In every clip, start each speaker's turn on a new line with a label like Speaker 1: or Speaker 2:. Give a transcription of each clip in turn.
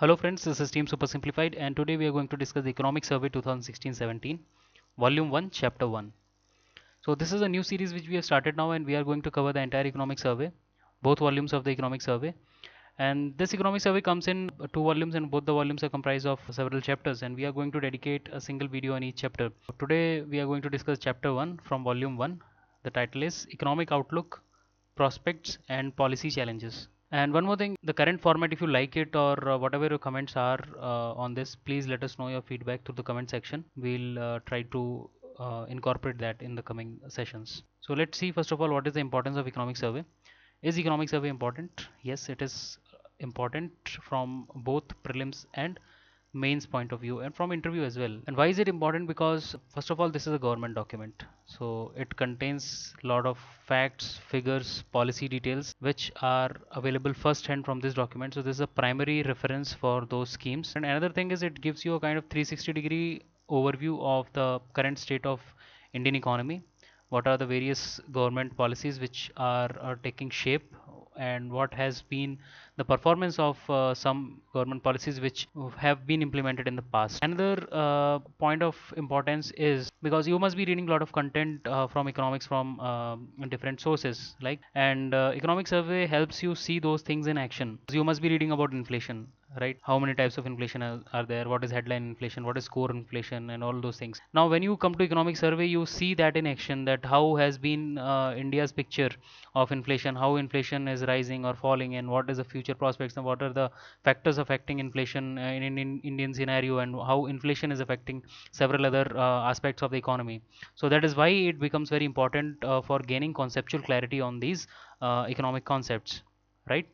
Speaker 1: Hello friends, this is Team SuperSimplified and today we are going to discuss the Economic Survey 2016-17, Volume 1, Chapter 1. So this is a new series which we have started now and we are going to cover the entire Economic Survey, both volumes of the Economic Survey. And this Economic Survey comes in two volumes and both the volumes are comprised of several chapters and we are going to dedicate a single video on each chapter. Today we are going to discuss Chapter 1 from Volume 1. The title is Economic Outlook, Prospects and Policy Challenges. And one more thing, the current format, if you like it or whatever your comments are on this, please let us know your feedback through the comment section. We'll try to incorporate that in the coming sessions. So let's see first of all what is the importance of economic survey. Is economic survey important? Yes, it is important from both prelims and mains point of view and from interview as well. And why is it important? Because first of all, this is a government document, so it contains a lot of facts, figures, policy details which are available first hand from this document. So this is a primary reference for those schemes. And another thing is it gives you a kind of 360-degree overview of the current state of Indian economy. What are the various government policies which are taking shape, and what has been the performance of some government policies which have been implemented in the past. Another point of importance is because you must be reading a lot of content from economics from different sources, like, and economic survey helps you see those things in action. You must be reading about inflation, right? How many types of inflation are there, what is headline inflation, what is core inflation, and all those things. Now when you come to economic survey, you see that in action, that how has been India's picture of inflation, how inflation is rising or falling, and what is the future prospects, and what are the factors affecting inflation in Indian scenario, and how inflation is affecting several other aspects of the economy. So that is why it becomes very important for gaining conceptual clarity on these economic concepts, right?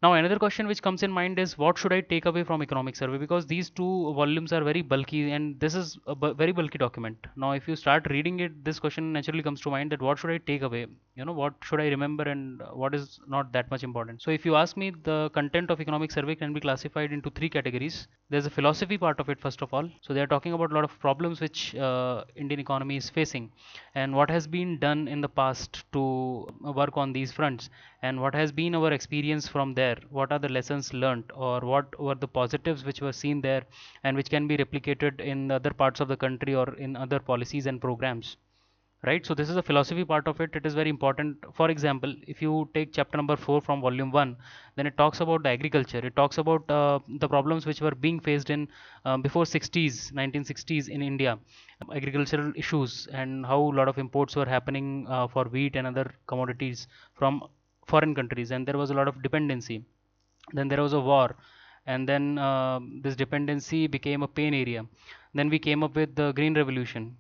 Speaker 1: Now another question which comes in mind is what should I take away from economic survey, because these two volumes are very bulky and this is a very bulky document. Now if you start reading it, this question naturally comes to mind, that what should I take away, what should I remember and what is not that much important. So if you ask me, the content of economic survey can be classified into three categories. There's a philosophy part of it first of all. So they are talking about a lot of problems which Indian economy is facing and what has been done in the past to work on these fronts, and what has been our experience from there, what are the lessons learned, or what were the positives which were seen there and which can be replicated in other parts of the country or in other policies and programs, right? So this is a philosophy part of it. It is very important. For example, if you take chapter number 4 from volume 1, then it talks about the agriculture. It talks about the problems which were being faced in before 60s 1960s in India, agricultural issues, and how a lot of imports were happening for wheat and other commodities from foreign countries, and there was a lot of dependency. Then there was a war, and then this dependency became a pain area. Then we came up with the green revolution,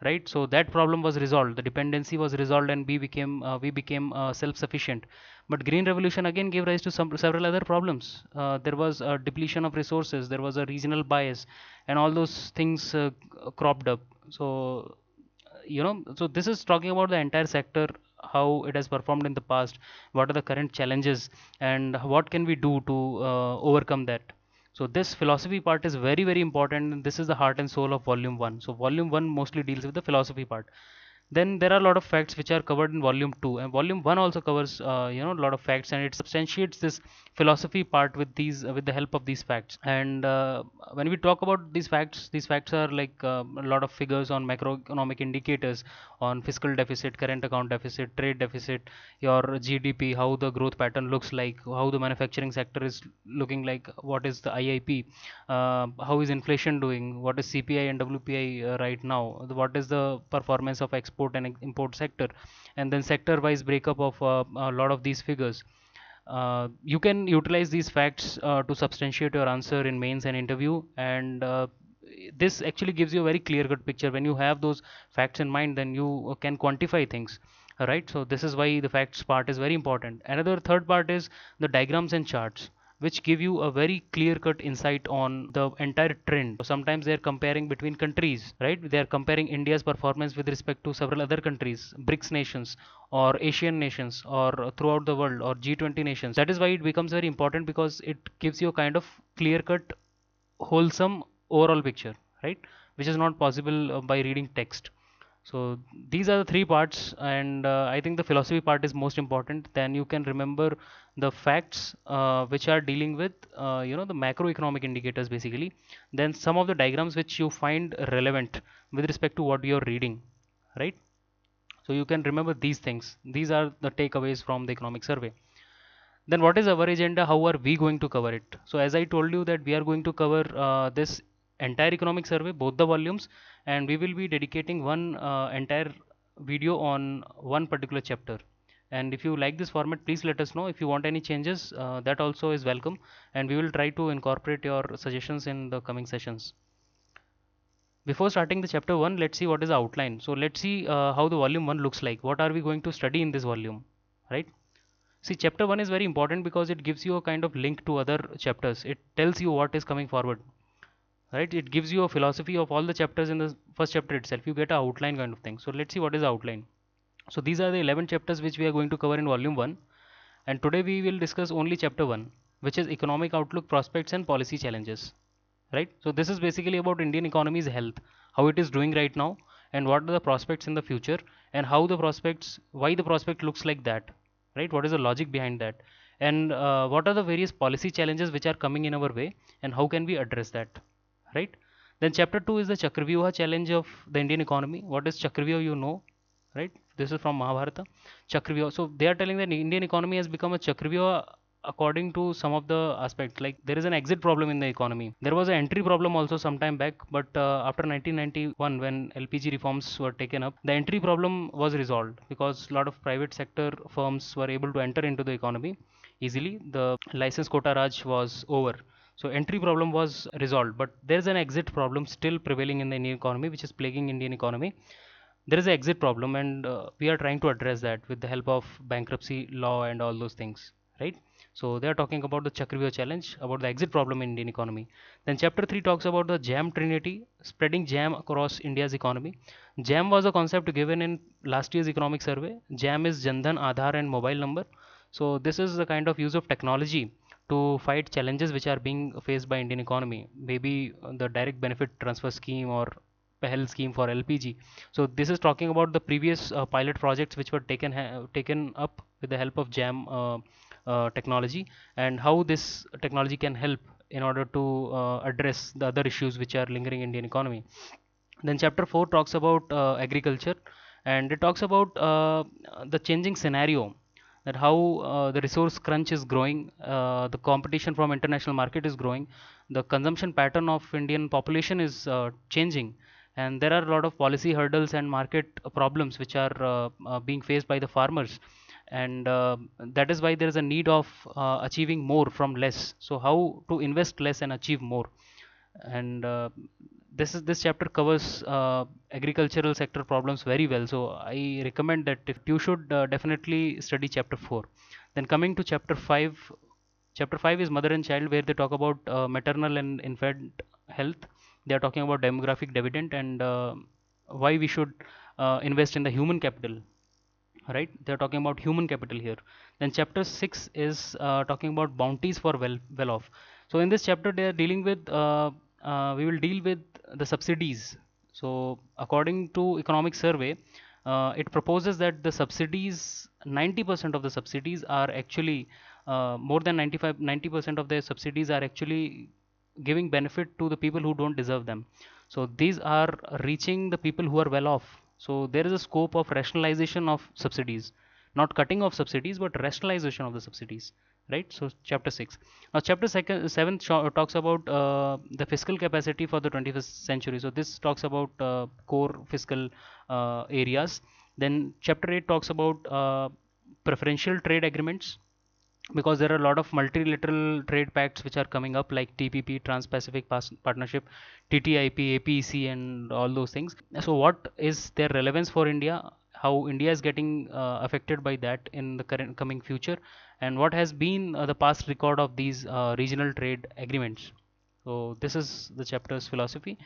Speaker 1: right? So that problem was resolved, the dependency was resolved, and we became self-sufficient. But green revolution again gave rise to some several other problems. There was a depletion of resources, there was a regional bias, and all those things cropped up. So so this is talking about the entire sector, how it has performed in the past, what are the current challenges, and what can we do to overcome that. So this philosophy part is very very important, and this is the heart and soul of volume 1. So volume 1 mostly deals with the philosophy part. Then there are a lot of facts which are covered in volume 2, and volume 1 also covers a lot of facts, and it substantiates this philosophy part with these with the help of these facts. And when we talk about these facts are like a lot of figures on macroeconomic indicators, on fiscal deficit, current account deficit, trade deficit, your GDP, how the growth pattern looks like, how the manufacturing sector is looking like, what is the IIP, how is inflation doing, what is CPI and WPI right now, what is the performance of export and import sector, and then sector wise breakup of a lot of these figures. You can utilize these facts to substantiate your answer in mains and interview, and this actually gives you a very clear cut picture. When you have those facts in mind, then you can quantify things, right? So this is why the facts part is very important. Another third part is the diagrams and charts, which give you a very clear cut insight on the entire trend. Sometimes they are comparing between countries, right? They are comparing India's performance with respect to several other countries, BRICS nations, or Asian nations, or throughout the world, or G20 nations. That is why it becomes very important, because it gives you a kind of clear cut, wholesome overall picture, right? Which is not possible by reading text. So these are the three parts, and I think the philosophy part is most important. Then you can remember the facts which are dealing with the macroeconomic indicators basically, then some of the diagrams which you find relevant with respect to what you're reading, right? So you can remember these things. These are the takeaways from the economic survey. Then what is our agenda? How are we going to cover it? So as I told you that we are going to cover this entire economic survey, both the volumes, and we will be dedicating one entire video on one particular chapter. And if you like this format, please let us know. If you want any changes, that also is welcome, and we will try to incorporate your suggestions in the coming sessions. Before starting the chapter 1, let's see what is the outline. So let's see how the volume 1 looks like. What are we going to study in this volume, right? See, chapter 1 is very important because it gives you a kind of link to other chapters. It tells you what is coming forward, right? It gives you a philosophy of all the chapters in the first chapter itself. You get an outline kind of thing. So let's see what is the outline. So these are the 11 chapters which we are going to cover in volume 1. And today we will discuss only chapter 1, which is economic outlook, prospects and policy challenges, right? So this is basically about Indian economy's health, how it is doing right now, and what are the prospects in the future, and how the prospects, why the prospect looks like that, right? What is the logic behind that, and what are the various policy challenges which are coming in our way, and how can we address that, right? Then chapter 2 is the Chakravyuha challenge of the Indian economy. What is Chakravyuha, you know, right? This is from Mahabharata. Chakravyuha. So they are telling that the Indian economy has become a Chakravyuha according to some of the aspects. Like there is an exit problem in the economy. There was an entry problem also some time back, but after 1991, when LPG reforms were taken up, the entry problem was resolved because a lot of private sector firms were able to enter into the economy easily. The license quota raj was over. So entry problem was resolved, but there is an exit problem still prevailing in the Indian economy, which is plaguing Indian economy. There is an exit problem, and we are trying to address that with the help of bankruptcy law and all those things, right? So they are talking about the Chakravyuha challenge, about the exit problem in Indian economy. Then chapter 3 talks about the jam trinity, spreading jam across India's economy. Jam was a concept given in last year's economic survey. Jam is Jandhan, Aadhaar and mobile number. So this is the kind of use of technology to fight challenges which are being faced by Indian economy. Maybe the direct benefit transfer scheme or PEHL scheme for LPG. So this is talking about the previous pilot projects which were taken up with the help of JAM technology, and how this technology can help in order to address the other issues which are lingering in Indian economy. Then chapter 4 talks about agriculture, and it talks about the changing scenario, that how the resource crunch is growing, the competition from international market is growing, the consumption pattern of Indian population is changing, and there are a lot of policy hurdles and market problems which are being faced by the farmers, and that is why there is a need of achieving more from less. So how to invest less and achieve more, and this chapter covers agricultural sector problems very well. So I recommend that if you should definitely study chapter 4. Then coming to chapter 5, chapter 5 is mother and child, where they talk about maternal and infant health. They are talking about demographic dividend, and why we should invest in the human capital, right? They are talking about human capital here. Then chapter 6 is talking about bounties for well off. So in this chapter they are dealing with we will deal with the subsidies. So according to economic survey, it proposes that the subsidies, 90% of the subsidies are actually more than 90% of the subsidies are actually giving benefit to the people who don't deserve them. So these are reaching the people who are well off. So there is a scope of rationalization of subsidies, not cutting of subsidies, but rationalization of the subsidies, right? So chapter 6. Now chapter 7 talks about the fiscal capacity for the 21st century. So this talks about core fiscal areas. Then chapter 8 talks about preferential trade agreements, because there are a lot of multilateral trade pacts which are coming up, like TPP, Trans-Pacific Partnership, TTIP, APEC, and all those things. So what is their relevance for India, how India is getting affected by that in the current coming future, and what has been the past record of these regional trade agreements. So this is the chapter's philosophy.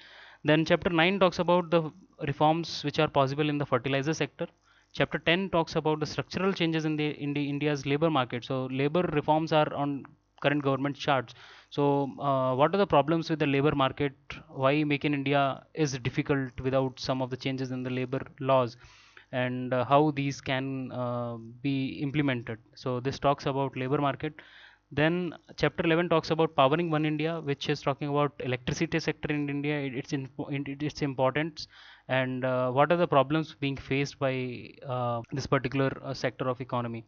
Speaker 1: Then chapter 9 talks about the reforms which are possible in the fertilizer sector. Chapter 10 talks about the structural changes in India's labor market. So labor reforms are on current government charts. So what are the problems with the labor market? Why Make in India is difficult without some of the changes in the labor laws? and how these can be implemented. So this talks about labor market. Then chapter 11 talks about powering one India, which is talking about electricity sector in India, its importance, and what are the problems being faced by this particular sector of economy.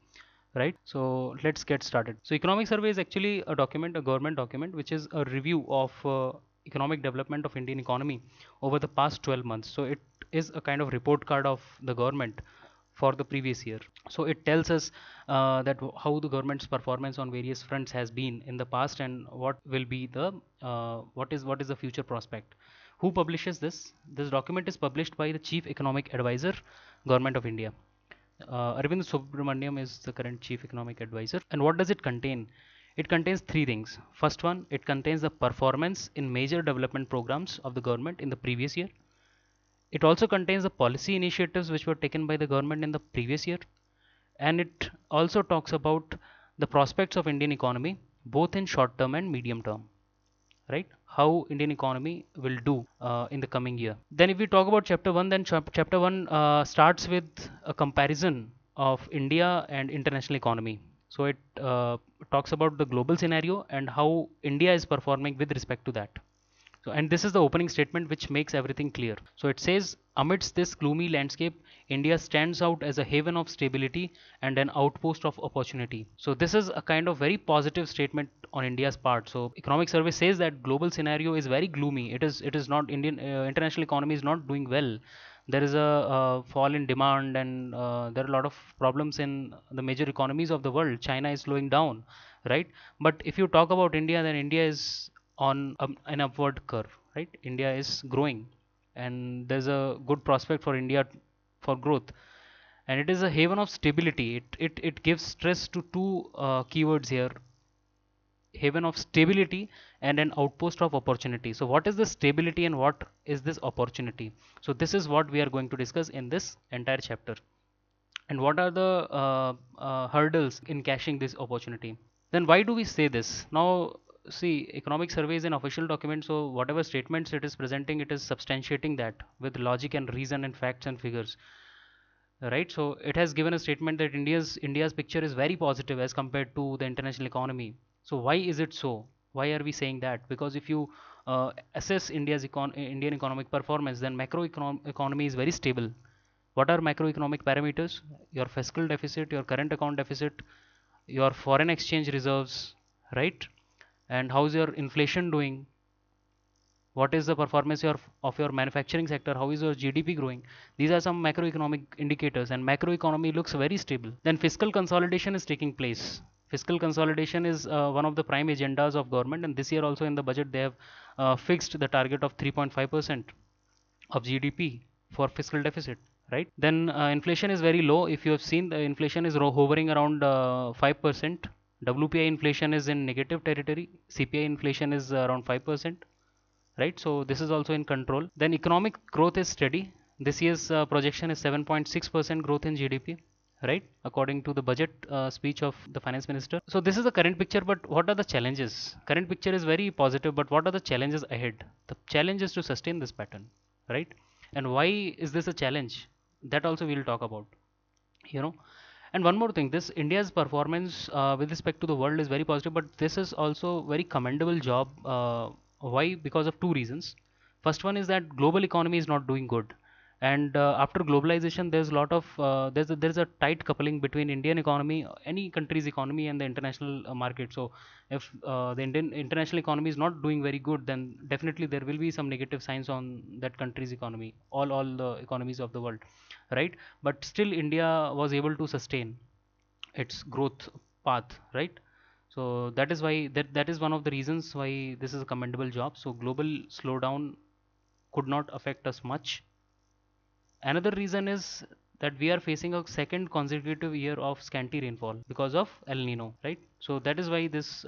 Speaker 1: Right, so let's get started. So economic survey is actually a document, a government document, which is a review of economic development of Indian economy over the past 12 months. So it is a kind of report card of the government for the previous year. So it tells us that how the government's performance on various fronts has been in the past, and what will be the what is the future prospect. Who publishes this? This document is published by the Chief Economic Advisor, Government of India. Arvind Subramaniam is the current Chief Economic Advisor. And what does it contain? It contains three things. First one, it contains the performance in major development programs of the government in the previous year. It also contains the policy initiatives which were taken by the government in the previous year. And it also talks about the prospects of Indian economy, both in short term and medium term. Right, how Indian economy will do in the coming year. Then if we talk about chapter 1, then chapter 1 starts with a comparison of India and international economy. So it talks about the global scenario and how India is performing with respect to that. So, and this is the opening statement which makes everything clear. So it says, amidst this gloomy landscape, India stands out as a haven of stability and an outpost of opportunity. So this is a kind of very positive statement on India's part. So economic survey says that global scenario is very gloomy. It is not Indian international economy is not doing well. There is a fall in demand, and there are a lot of problems in the major economies of the world. China is slowing down, right? But if you talk about India, then India is on an upward curve. Right, India is growing, and there's a good prospect for India for growth, and it is a haven of stability. It gives stress to two keywords here: haven of stability and an outpost of opportunity. So what is the stability and what is this opportunity? So this is what we are going to discuss in this entire chapter. And what are the hurdles in cashing this opportunity? Then why do we say this? Now see, economic survey is an official document, so whatever statements it is presenting, it is substantiating that with logic and reason and facts and figures. Right, so it has given a statement that India's picture is very positive as compared to the international economy. So why is it so? Why are we saying that? Because if you assess Indian economic performance, then economy is very stable. What are macroeconomic parameters? Your fiscal deficit, your current account deficit, your foreign exchange reserves, right? And how's your inflation doing? What is the performance of your manufacturing sector? How is your GDP growing? These are some macroeconomic indicators, and macroeconomy looks very stable. Then fiscal consolidation is taking place. Fiscal consolidation is one of the prime agendas of government, and this year also in the budget they have fixed the target of 3.5% of GDP for fiscal deficit. Right, then inflation is very low. If you have seen, the inflation is hovering around 5%. WPI inflation is in negative territory. CPI inflation is around 5%. Right, so this is also in control. Then economic growth is steady. This year's projection is 7.6% growth in GDP, right, according to the budget speech of the finance minister. So this is the current picture, but what are the challenges? Current picture is very positive, but what are the challenges ahead? The challenge is to sustain this pattern, right? And why is this a challenge? That also we will talk about, you know. And one more thing, this India's performance with respect to the world is very positive, but this is also very commendable job. Why? Because of two reasons. First one is that global economy is not doing good, and after globalization, there's a lot of there's a tight coupling between Indian economy, any country's economy, and the international market. So if the Indian international economy is not doing very good, then definitely there will be some negative signs on that country's economy, all the economies of the world, right? But still India was able to sustain its growth path, right? So that is why that is one of the reasons why this is a commendable job. So global slowdown could not affect us much. Another reason is that we are facing a second consecutive year of scanty rainfall because of El Nino, right? So that is why this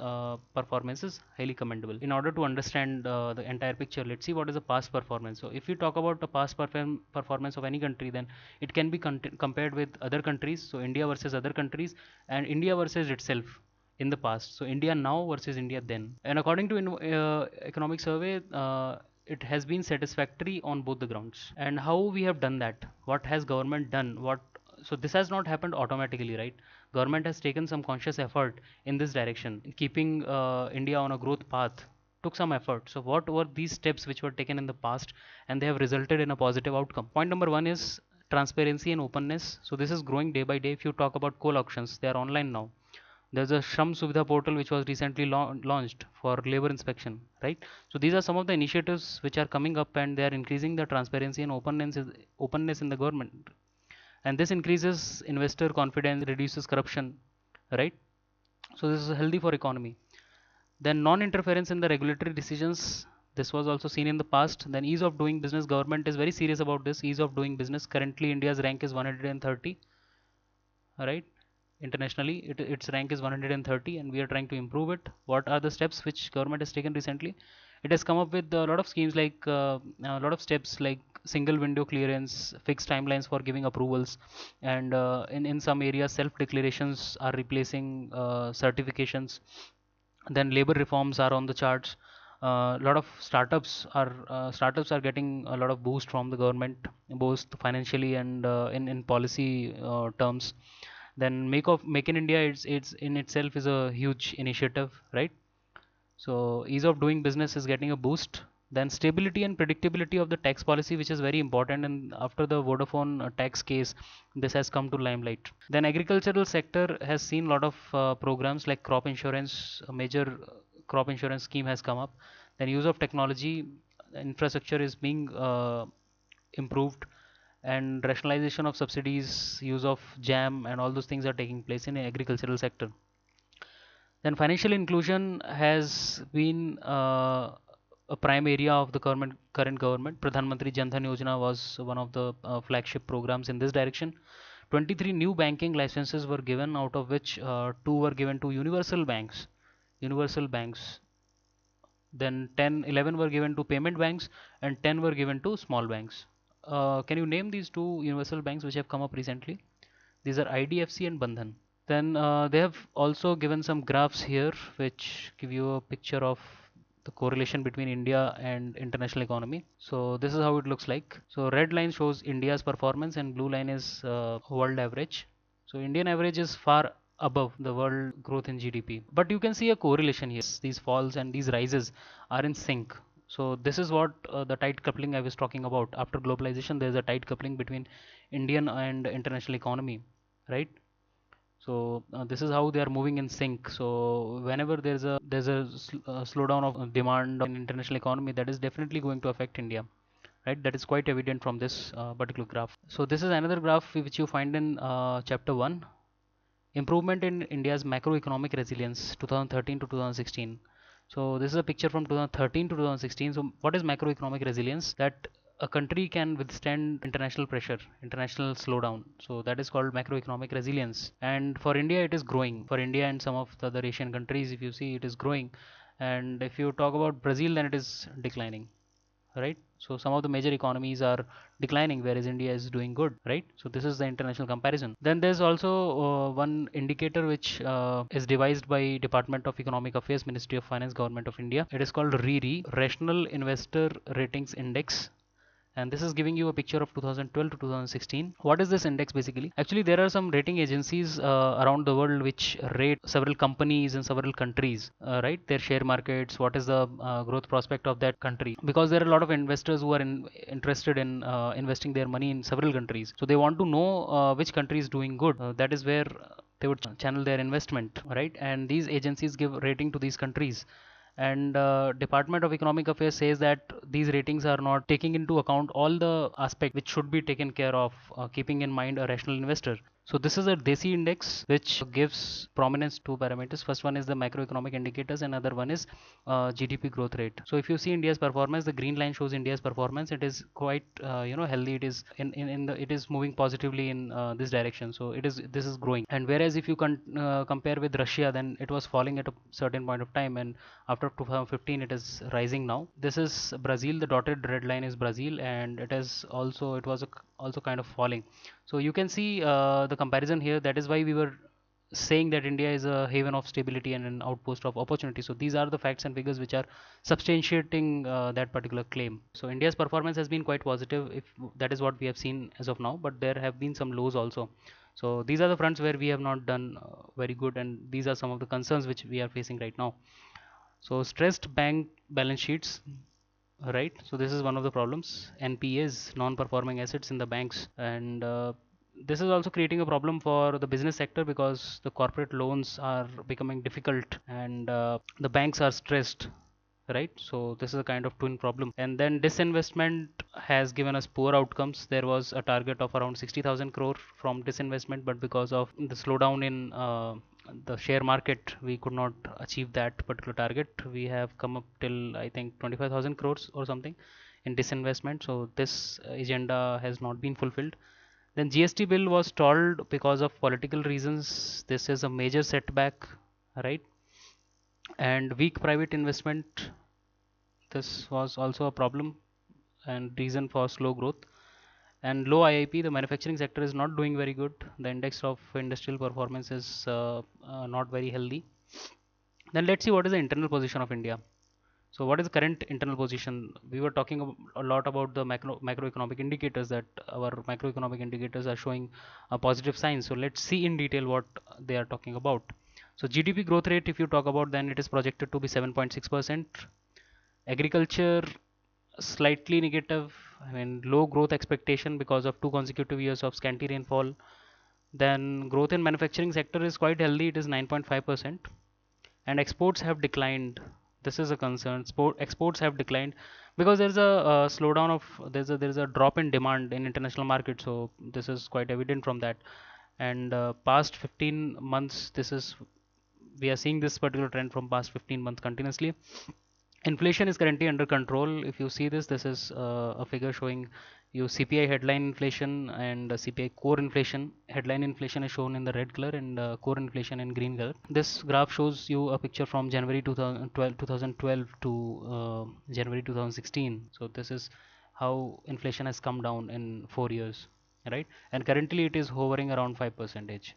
Speaker 1: performance is highly commendable. In order to understand the entire picture, let's see what is the past performance. So if you talk about the past performance of any country, then it can be compared with other countries. So India versus other countries, and India versus itself in the past. So India now versus India then. And according to economic survey, it has been satisfactory on both the grounds. And how we have done that? What has government done? What So this has not happened automatically, right? Government has taken some conscious effort in this direction, keeping India on a growth path. Took some effort. So what were these steps which were taken in the past, and they have resulted in a positive outcome? Point number one is transparency and openness. So this is growing day by day. If you talk about coal auctions, they are online now. There's a Shram Suvidha portal which was recently launched for labor inspection, right? So these are some of the initiatives which are coming up, and they are increasing the transparency and openness in the government, and this increases investor confidence, reduces corruption, right? So this is healthy for economy. Then non-interference in the regulatory decisions. This was also seen in the past. Then ease of doing business. Government is very serious about this ease of doing business. Currently, India's rank is 130, right? Internationally, its rank is 130, and we are trying to improve it. What are the steps which government has taken recently? It has come up with a lot of schemes, like a lot of steps like single window clearance, fixed timelines for giving approvals, and in some areas self declarations are replacing certifications. Then labor reforms are on the charts. A lot of startups are getting a lot of boost from the government, both financially and in policy terms. Then make in India, it's in itself is a huge initiative, right? So ease of doing business is getting a boost. Then stability and predictability of the tax policy, which is very important, and after the Vodafone tax case, this has come to limelight. Then agricultural sector has seen a lot of programs like crop insurance. A major crop insurance scheme has come up. Then use of technology, infrastructure is being improved, and rationalization of subsidies, use of jam, and all those things are taking place in the agricultural sector. Then financial inclusion has been a prime area of the current government. Pradhan Mantri Jan Dhan Yojana was one of the flagship programs in this direction. 23 new banking licenses were given, out of which two were given to universal banks. Universal banks. Then 11 were given to payment banks, and 10 were given to small banks. Can you name these two universal banks which have come up recently? These are IDFC and Bandhan. Then they have also given some graphs here which give you a picture of the correlation between India and international economy. So this is how it looks like. So red line shows India's performance, and blue line is world average. So Indian average is far above the world growth in GDP. But you can see a correlation here. These falls and these rises are in sync. So this is what the tight coupling I was talking about. After globalization, there is a tight coupling between Indian and international economy, right? So this is how they are moving in sync. So whenever there's a slowdown of demand in international economy, that is definitely going to affect India, right? That is quite evident from this particular graph. So this is another graph which you find in chapter 1, improvement in India's macroeconomic resilience 2013 to 2016. So this is a picture from 2013 to 2016. So what is macroeconomic resilience? That a country can withstand international pressure, international slowdown. So that is called macroeconomic resilience. And for India, it is growing. For India and some of the other Asian countries, if you see, it is growing. And if you talk about Brazil, then it is declining, right? So some of the major economies are declining, whereas India is doing good, right? So this is the international comparison. Then there's also one indicator which is devised by Department of Economic Affairs, Ministry of Finance, Government of India. It is called RIRI, Rational Investor Ratings Index, and this is giving you a picture of 2012 to 2016. What is this index basically? Actually, there are some rating agencies around the world which rate several companies in several countries, right? Their share markets, what is the growth prospect of that country, because there are a lot of investors who are interested in investing their money in several countries, so they want to know which country is doing good. That is where they would channel their investment, right? And these agencies give rating to these countries, and Department of Economic Affairs says that these ratings are not taking into account all the aspects which should be taken care of, keeping in mind a rational investor. So this is a DESI index which gives prominence to parameters. First one is the macroeconomic indicators, and other one is GDP growth rate. So if you see India's performance, the green line shows India's performance. It is quite healthy. It is it is moving positively in this direction. So this is growing. And whereas if you compare with Russia, then it was falling at a certain point of time, and after 2015 it is rising now. This is Brazil. The dotted red line is Brazil, and it was also kind of falling. So you can see the comparison here. That is why we were saying that India is a haven of stability and an outpost of opportunity. So these are the facts and figures which are substantiating that particular claim. So India's performance has been quite positive, if that is what we have seen as of now, but there have been some lows also. So these are the fronts where we have not done very good, and these are some of the concerns which we are facing right now. So stressed bank balance sheets, right? So this is one of the problems. NPAs, non-performing assets in the banks, and this is also creating a problem for the business sector because the corporate loans are becoming difficult, and the banks are stressed, right? So this is a kind of twin problem. And then disinvestment has given us poor outcomes. There was a target of around 60,000 crore from disinvestment, but because of the slowdown in the share market, we could not achieve that particular target. We have come up till, I think, 25,000 crores or something in disinvestment. So this agenda has not been fulfilled. Then GST bill was stalled because of political reasons. This is a major setback, right? And weak private investment, this was also a problem and reason for slow growth. And low IIP, the manufacturing sector is not doing very good. The index of industrial performance is not very healthy. Then let's see what is the internal position of India. So what is the current internal position? We were talking a lot about the macroeconomic indicators, that our macroeconomic indicators are showing a positive signs. So let's see in detail what they are talking about. So GDP growth rate, if you talk about, then it is projected to be 7.6%. Agriculture slightly negative. I mean, low growth expectation because of 2 consecutive years of scanty rainfall. Then growth in manufacturing sector is quite healthy. It is 9.5%, and exports have declined. This is a concern. Exports have declined because there's a slowdown of there's a drop in demand in international market. So this is quite evident from that. And past 15 months, this is we are seeing this particular trend from past 15 months continuously. Inflation is currently under control. If you see this, this is a figure showing you CPI headline inflation and CPI core inflation. Headline inflation is shown in the red color, and core inflation in green color. This graph shows you a picture from January 2012 to January 2016. So this is how inflation has come down in 4 years, right? And currently it is hovering around 5%.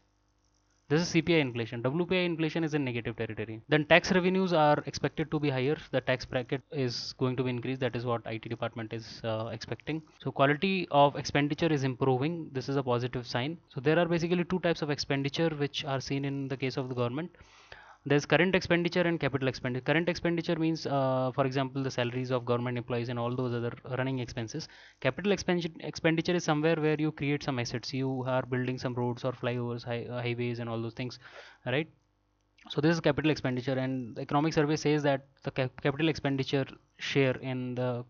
Speaker 1: This is CPI inflation. WPI inflation is in negative territory. Then tax revenues are expected to be higher. The tax bracket is going to be increased. That is what IT department is expecting. So quality of expenditure is improving. This is a positive sign. So there are basically two types of expenditure which are seen in the case of the government. There's current expenditure and capital expenditure. Current expenditure means, for example, the salaries of government employees and all those other running expenses. Capital expenditure is somewhere where you create some assets. You are building some roads or flyovers, highways, and all those things, right? So this is capital expenditure, and the economic survey says that the capital expenditure share in the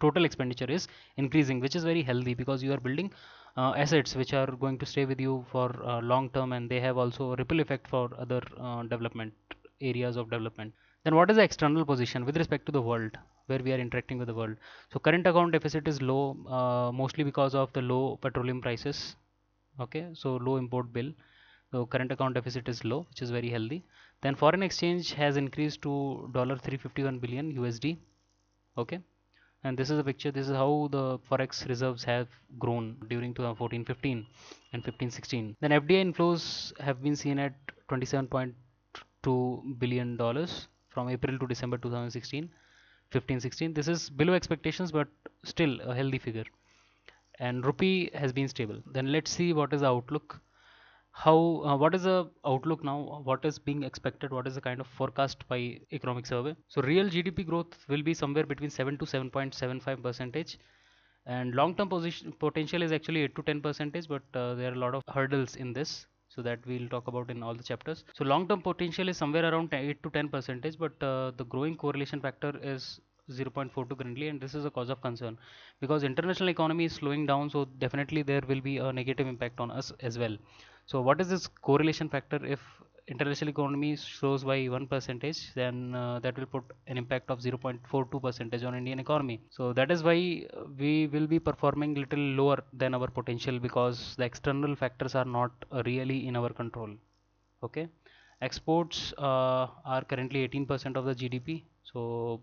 Speaker 1: total expenditure is increasing, which is very healthy because you are building assets which are going to stay with you for long term, and they have also a ripple effect for other development areas of development. Then what is the external position with respect to the world, where we are interacting with the world? So current account deficit is low, mostly because of the low petroleum prices. Okay, so low import bill. So current account deficit is low, which is very healthy. Then foreign exchange has increased to $351 billion USD. Okay, and this is a picture. This is how the forex reserves have grown during 2014-15 and 15-16. Then FDI inflows have been seen at $27.2 billion from April to December 2016. 15-16. This is below expectations, but still a healthy figure. And rupee has been stable. Then let's see what is the outlook. What is the outlook now? What is being expected? What is the kind of forecast by economic survey? So real GDP growth will be somewhere between 7 to 7.75 percentage, and long-term position potential is actually 8 to 10 percentage, but there are a lot of hurdles in this, so that we'll talk about in all the chapters. So long-term potential is somewhere around 8 to 10 percentage, but the growing correlation factor is 0.42 currently, and this is a cause of concern because international economy is slowing down. So definitely there will be a negative impact on us as well. So what is this correlation factor? If international economy shows by 1 percentage, then that will put an impact of 0.42 percentage on Indian economy. So that is why we will be performing little lower than our potential, because the external factors are not really in our control. Okay, exports are currently 18% of the GDP, so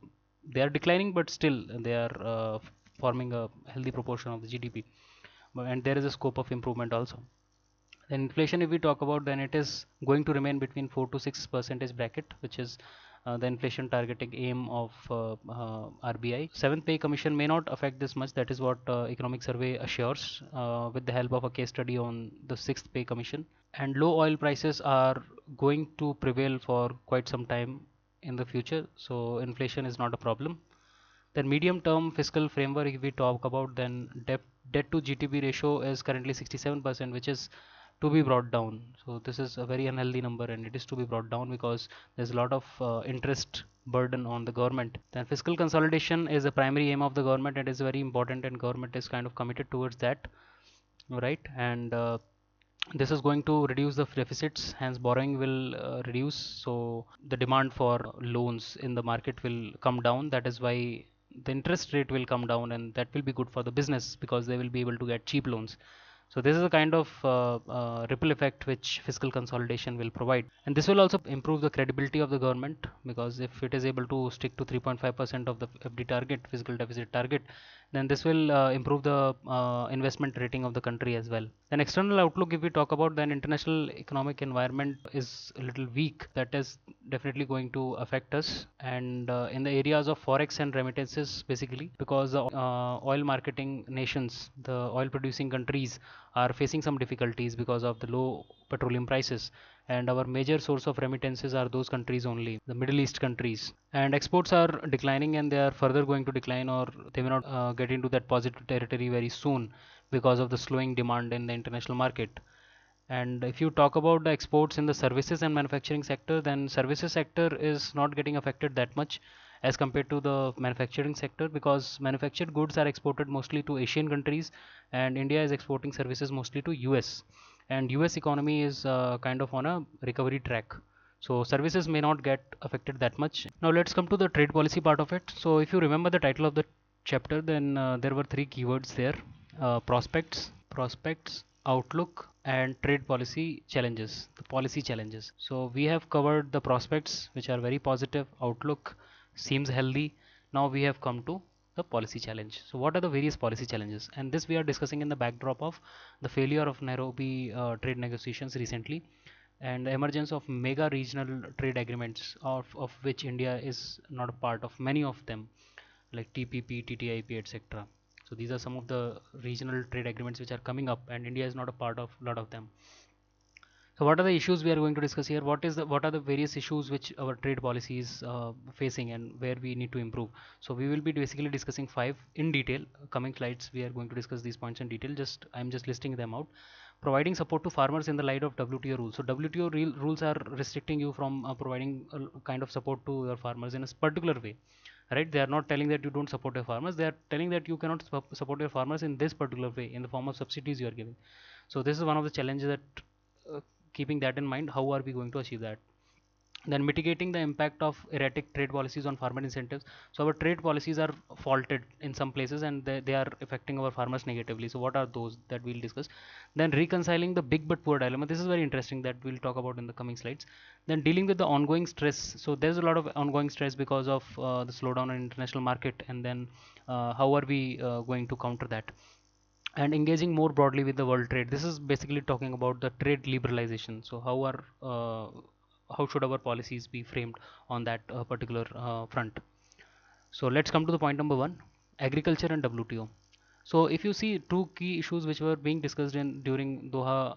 Speaker 1: they are declining, but still they are forming a healthy proportion of the GDP, and there is a scope of improvement also. Then inflation, if we talk about, then it is going to remain between 4 to 6 percentage bracket, which is the inflation targeting aim of RBI. Seventh pay commission may not affect this much. That is what economic survey assures with the help of a case study on the sixth pay commission. And low oil prices are going to prevail for quite some time in the future. So inflation is not a problem. Then medium term fiscal framework, if we talk about, then debt to GDP ratio is currently 67%, which is to be brought down. So this is a very unhealthy number, and it is to be brought down because there's a lot of interest burden on the government. Then fiscal consolidation is a primary aim of the government. It is very important, and government is kind of committed towards that, right? And this is going to reduce the deficits, hence borrowing will reduce, so the demand for loans in the market will come down. That is why the interest rate will come down, and that will be good for the business because they will be able to get cheap loans. So this is a kind of ripple effect which fiscal consolidation will provide, and this will also improve the credibility of the government, because if it is able to stick to 3.5% of the FD target, fiscal deficit target, then this will improve the investment rating of the country as well. Then external outlook, if we talk about, then international economic environment is a little weak. That is definitely going to affect us, and in the areas of forex and remittances, basically because the oil marketing nations, the oil producing countries, are facing some difficulties because of the low petroleum prices, and our major source of remittances are those countries only, the Middle East countries, and exports are declining, and they are further going to decline, or they may not get into that positive territory very soon because of the slowing demand in the international market. And if you talk about the exports in the services and manufacturing sector, then services sector is not getting affected that much as compared to the manufacturing sector, because manufactured goods are exported mostly to Asian countries, and India is exporting services mostly to US, and US economy is kind of on a recovery track. So services may not get affected that much. Now let's come to the trade policy part of it. So if you remember the title of the chapter, then there were three keywords there: prospects, outlook, and trade policy challenges, the policy challenges. So we have covered the prospects, which are very positive. Outlook seems healthy. Now we have come to the policy challenge. So what are the various policy challenges? And this we are discussing in the backdrop of the failure of Nairobi trade negotiations recently, and the emergence of mega regional trade agreements, of which India is not a part of, many of them, like TPP, TTIP, etc. So these are some of the regional trade agreements which are coming up, and India is not a part of a lot of them. So what are the issues we are going to discuss here? What are the various issues which our trade policy is facing, and where we need to improve? So we will be basically discussing five in detail. Coming slides, we are going to discuss these points in detail. I'm just listing them out. Providing support to farmers in the light of WTO rules. So WTO rules are restricting you from providing a kind of support to your farmers in a particular way, right? They are not telling that you don't support your farmers. They are telling that you cannot support your farmers in this particular way, in the form of subsidies you are giving. So this is one of the challenges that, keeping that in mind, how are we going to achieve that? Then mitigating the impact of erratic trade policies on farmer incentives. So our trade policies are faulted in some places, and they are affecting our farmers negatively. So what are those that we'll discuss? Then reconciling the big but poor dilemma. This is very interesting, that we'll talk about in the coming slides. Then dealing with the ongoing stress. So there's a lot of ongoing stress because of the slowdown in international market, and then how are we going to counter that? And engaging more broadly with the world trade. This is basically talking about the trade liberalization. So how should our policies be framed on that particular front? So let's come to the point number one: agriculture and WTO. So if you see, two key issues which were being discussed in during Doha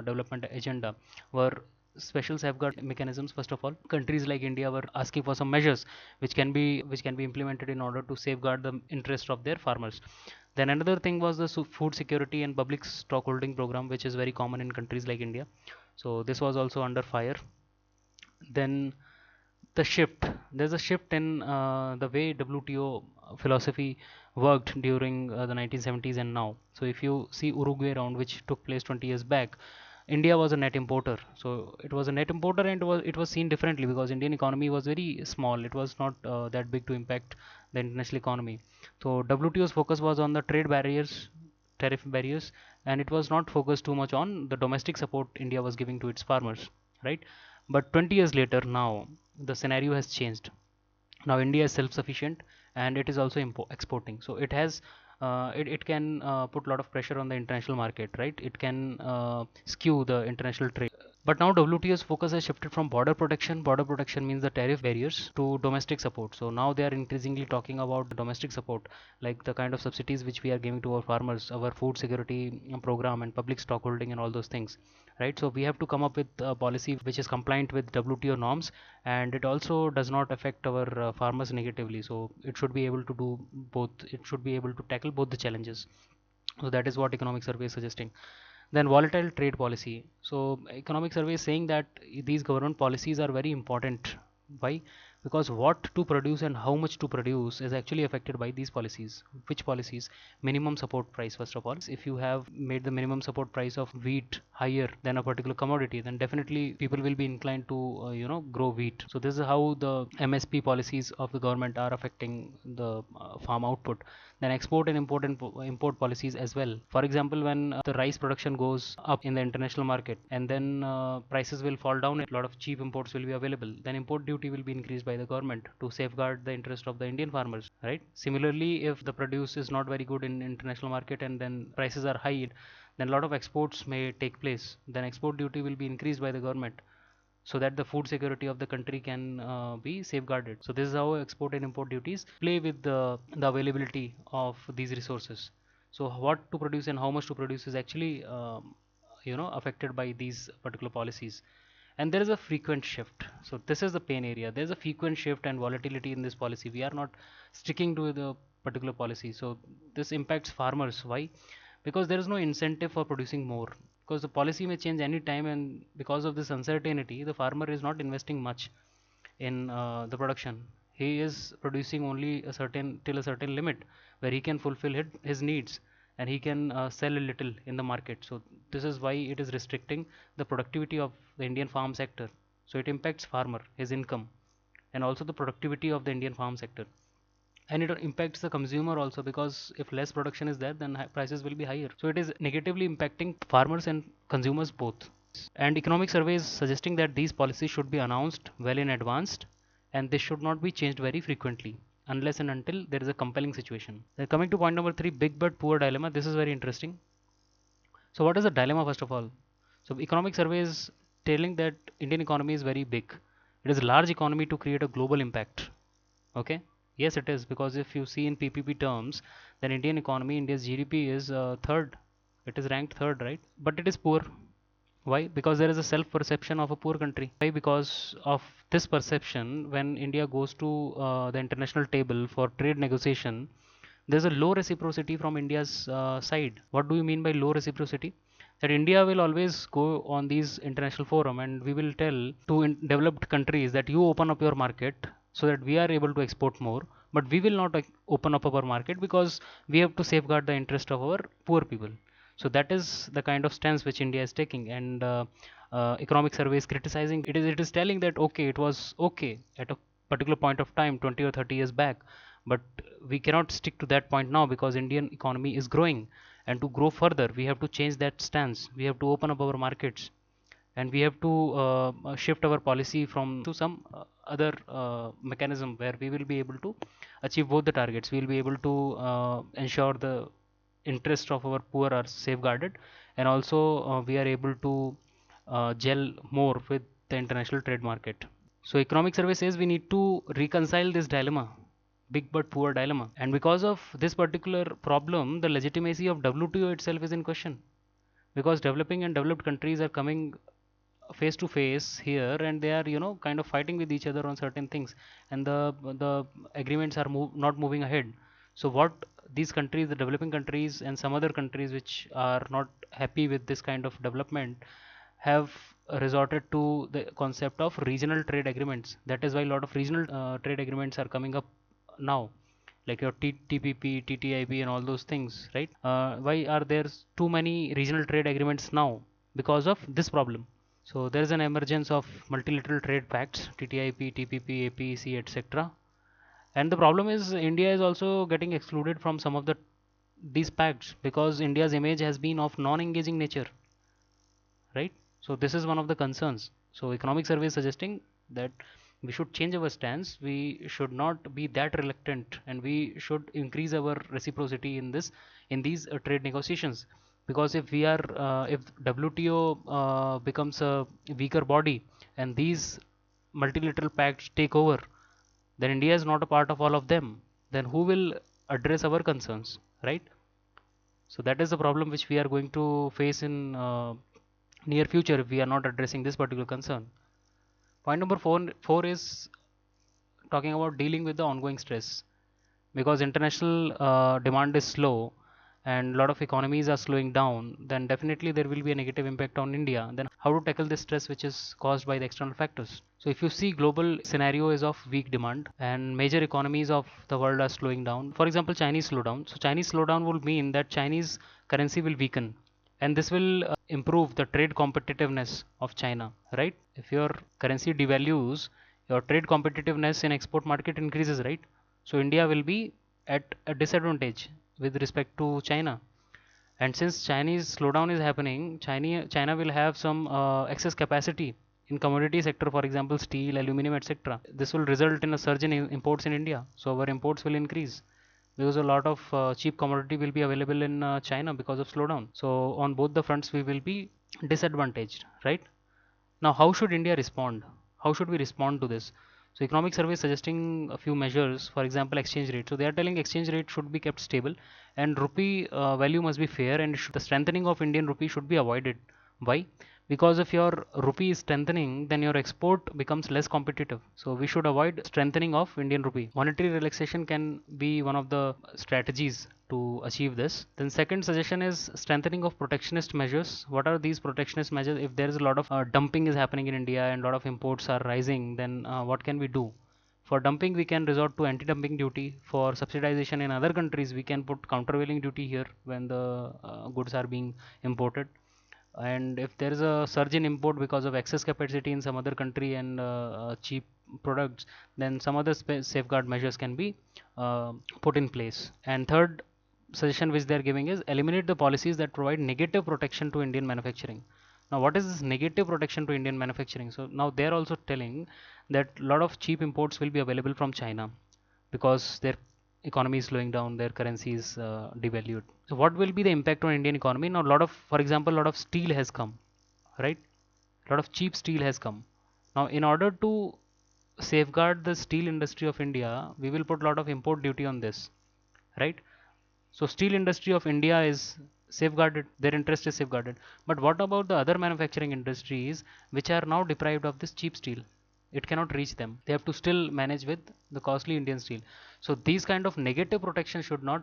Speaker 1: development agenda were special safeguard mechanisms. First of all, countries like India were asking for some measures which can be implemented in order to safeguard the interest of their farmers. Then another thing was the food security and public stockholding program, which is very common in countries like India. So this was also under fire. Then there's a shift in the way WTO philosophy worked during the 1970s and now. So if you see Uruguay round, which took place 20 years back, India was a net importer. So it was a net importer, and it was seen differently because Indian economy was very small. It was not that big to impact the international economy. So WTO's focus was on the trade barriers, tariff barriers, and it was not focused too much on the domestic support India was giving to its farmers, right? But 20 years later, now the scenario has changed. Now India is self-sufficient, and it is also exporting. So it has it can put a lot of pressure on the international market, right? It can skew the international trade. But now WTO's focus has shifted from border protection. Border protection means the tariff barriers to domestic support. So now they are increasingly talking about domestic support, like the kind of subsidies which we are giving to our farmers, our food security program, and public stockholding, and all those things, right? So we have to come up with a policy which is compliant with WTO norms, and it also does not affect our farmers negatively. So it should be able to do both. It should be able to tackle both the challenges. So that is what economic survey is suggesting. Then volatile trade policy. So economic survey is saying that these government policies are very important. Why? Because what to produce and how much to produce is actually affected by these policies. Which policies? Minimum support price, first of all. If you have made the minimum support price of wheat higher than a particular commodity, then definitely people will be inclined to grow wheat. So this is how the MSP policies of the government are affecting the farm output. Then export and import policies as well. For example, when the rice production goes up in the international market, and then prices will fall down, a lot of cheap imports will be available, then import duty will be increased by the government to safeguard the interest of the Indian farmers, right? Similarly, if the produce is not very good in international market and then prices are high, then a lot of exports may take place. Then export duty will be increased by the government, so that the food security of the country can be safeguarded. So this is how export and import duties play with the availability of these resources. So what to produce and how much to produce is actually affected by these particular policies. And there is a frequent shift. So this is the pain area. There is a frequent shift and volatility in this policy. We are not sticking to the particular policy. So this impacts farmers. Why? Because there is no incentive for producing more, because the policy may change any time, and because of this uncertainty the farmer is not investing much in the production. He is producing only a certain till a certain limit where he can fulfill his needs, and he can sell a little in the market. So this is why it is restricting the productivity of the Indian farm sector. So it impacts farmer, his income, and also the productivity of the Indian farm sector. And it impacts the consumer also, because if less production is there, then prices will be higher. So it is negatively impacting farmers and consumers both. And economic surveys suggesting that these policies should be announced well in advance, and they should not be changed very frequently unless and until there is a compelling situation. Then coming to point number 3, big but poor dilemma. This is very interesting. So what is the dilemma, first of all? So economic survey is telling that Indian economy is very big. It is a large economy to create a global impact. Okay. Yes, it is, because if you see in PPP terms, then Indian economy, India's GDP is third. It is ranked third, right? But it is poor. Why? Because there is a self perception of a poor country. Why? Because of this perception, when India goes to the international table for trade negotiation, there's a low reciprocity from India's side. What do you mean by low reciprocity? That India will always go on these international forum, and we will tell to developed countries that you open up your market so that we are able to export more, but we will not open up our market because we have to safeguard the interest of our poor people. So that is the kind of stance which India is taking, and economic survey is criticizing. It is telling that okay, it was okay at a particular point of time 20 or 30 years back, but we cannot stick to that point now, because Indian economy is growing, and to grow further we have to change that stance. We have to open up our markets, and we have to shift our policy from to some other mechanism where we will be able to achieve both the targets. We will be able to ensure the interest of our poor are safeguarded, and also we are able to gel more with the international trade market. So economic survey says we need to reconcile this dilemma, big but poor dilemma. And because of this particular problem, the legitimacy of WTO itself is in question, because developing and developed countries are coming face to face here, and they are kind of fighting with each other on certain things, and the agreements are not moving ahead. So what these countries, the developing countries and some other countries which are not happy with this kind of development, have resorted to the concept of regional trade agreements. That is why a lot of regional trade agreements are coming up now, like your TPP, TTIP, and all those things, right? Why are there too many regional trade agreements now? Because of this problem. So there is an emergence of multilateral trade pacts, TTIP, TPP, APEC, etc. And the problem is India is also getting excluded from some of these pacts, because India's image has been of non-engaging nature, right? So this is one of the concerns. So economic survey is suggesting that we should change our stance. We should not be that reluctant, and we should increase our reciprocity in these trade negotiations. Because if WTO becomes a weaker body and these multilateral pacts take over, then India is not a part of all of them. Then who will address our concerns, right? So that is the problem which we are going to face in near future if we are not addressing this particular concern. Point number four is talking about dealing with the ongoing stress. Because international demand is slow and a lot of economies are slowing down, then definitely there will be a negative impact on India. Then how to tackle this stress which is caused by the external factors? So if you see, global scenario is of weak demand and major economies of the world are slowing down. For example, Chinese slowdown. So Chinese slowdown will mean that Chinese currency will weaken, and this will improve the trade competitiveness of China, right? If your currency devalues, your trade competitiveness in export market increases, right? So India will be at a disadvantage with respect to China. And since Chinese slowdown is happening, China will have some excess capacity in commodity sector, for example, steel, aluminum, etc. This will result in a surge in imports in India. So our imports will increase because a lot of cheap commodity will be available in China because of slowdown. So on both the fronts, we will be disadvantaged, right? Now, how should India respond? How should we respond to this? So, economic survey is suggesting a few measures. For example, exchange rate. So, they are telling exchange rate should be kept stable, and rupee value must be fair, and the strengthening of Indian rupee should be avoided. Why? Because if your rupee is strengthening, then your export becomes less competitive. So, we should avoid strengthening of Indian rupee. Monetary relaxation can be one of the strategies to achieve this. Then second suggestion is strengthening of protectionist measures. What are these protectionist measures? If there is a lot of dumping is happening in India and a lot of imports are rising, then what can we do? For dumping, we can resort to anti-dumping duty. For subsidization in other countries, we can put countervailing duty here when the goods are being imported. And if there is a surge in import because of excess capacity in some other country and cheap products, then some other safeguard measures can be put in place. And third suggestion which they are giving is eliminate the policies that provide negative protection to Indian manufacturing. Now, what is this negative protection to Indian manufacturing? So now they are also telling that a lot of cheap imports will be available from China because their economy is slowing down, their currency is devalued. So what will be the impact on Indian economy? Now, a lot of, for example, a lot of steel has come, right? A lot of cheap steel has come. Now, in order to safeguard the steel industry of India, we will put a lot of import duty on this, right? So steel industry of India is safeguarded, their interest is safeguarded. But what about the other manufacturing industries which are now deprived of this cheap steel? It cannot reach them. They have to still manage with the costly Indian steel. So these kind of negative protection should not,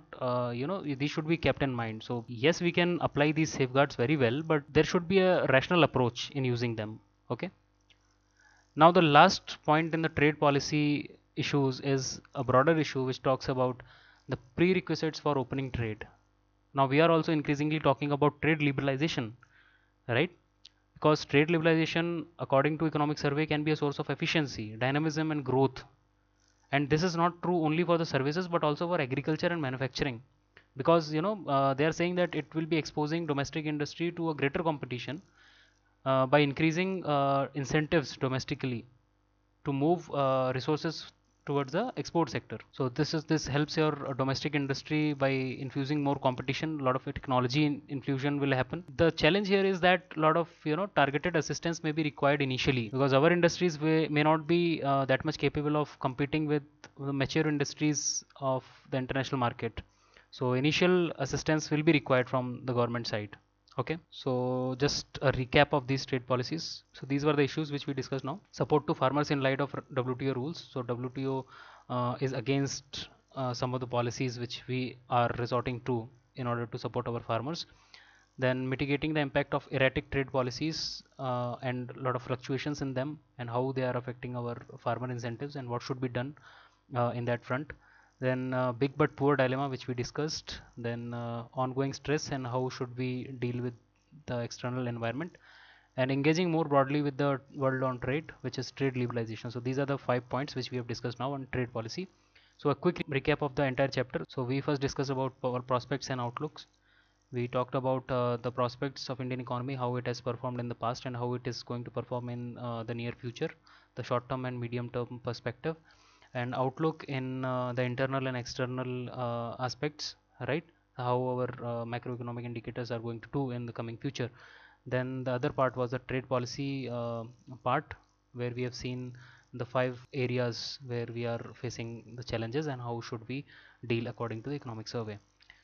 Speaker 1: these should be kept in mind. So yes, we can apply these safeguards very well, but there should be a rational approach in using them. Okay. Now the last point in the trade policy issues is a broader issue which talks about the prerequisites for opening trade. Now we are also increasingly talking about trade liberalization, right? Because trade liberalization, according to economic survey, can be a source of efficiency, dynamism, and growth. And this is not true only for the services but also for agriculture and manufacturing. Because they are saying that it will be exposing domestic industry to a greater competition by increasing incentives domestically to move resources towards the export sector. So this helps your domestic industry by infusing more competition. A lot of technology infusion will happen. The challenge here is that a lot of targeted assistance may be required initially, because our industries may not be that much capable of competing with the mature industries of the international market. So initial assistance will be required from the government side. Okay, so just a recap of these trade policies. So these were the issues which we discussed now. Support to farmers in light of WTO rules. So WTO is against some of the policies which we are resorting to in order to support our farmers. Then mitigating the impact of erratic trade policies and a lot of fluctuations in them, and how they are affecting our farmer incentives and what should be done in that front. Then big but poor dilemma which we discussed. Then ongoing stress and how should we deal with the external environment, and engaging more broadly with the world on trade, which is trade liberalization. So these are the 5 points which we have discussed now on trade policy. So a quick recap of the entire chapter. So we first discussed about our prospects and outlooks. We talked about the prospects of Indian economy, how it has performed in the past and how it is going to perform in the near future. the short term and medium term perspective, and outlook in the internal and external aspects, right? How our macroeconomic indicators are going to do in the coming future. Then the other part was the trade policy part, where we have seen the 5 areas where we are facing the challenges and how should we deal according to the economic survey.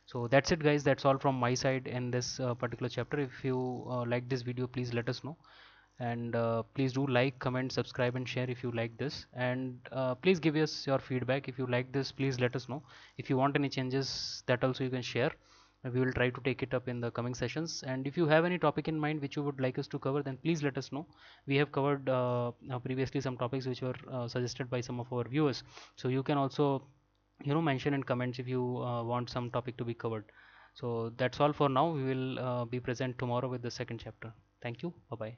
Speaker 1: So that's it guys, that's all from my side in this particular chapter. If you like this video, please let us know, and please do like, comment, subscribe and share if you like this, and please give us your feedback. If you like this, please let us know. If you want any changes, that also you can share. We will try to take it up in the coming sessions, and if you have any topic in mind which you would like us to cover, then please let us know. We have covered previously some topics which were suggested by some of our viewers, so you can also mention in comments if you want some topic to be covered. So that's all for now. We will be present tomorrow with the second chapter. Thank you. Bye bye.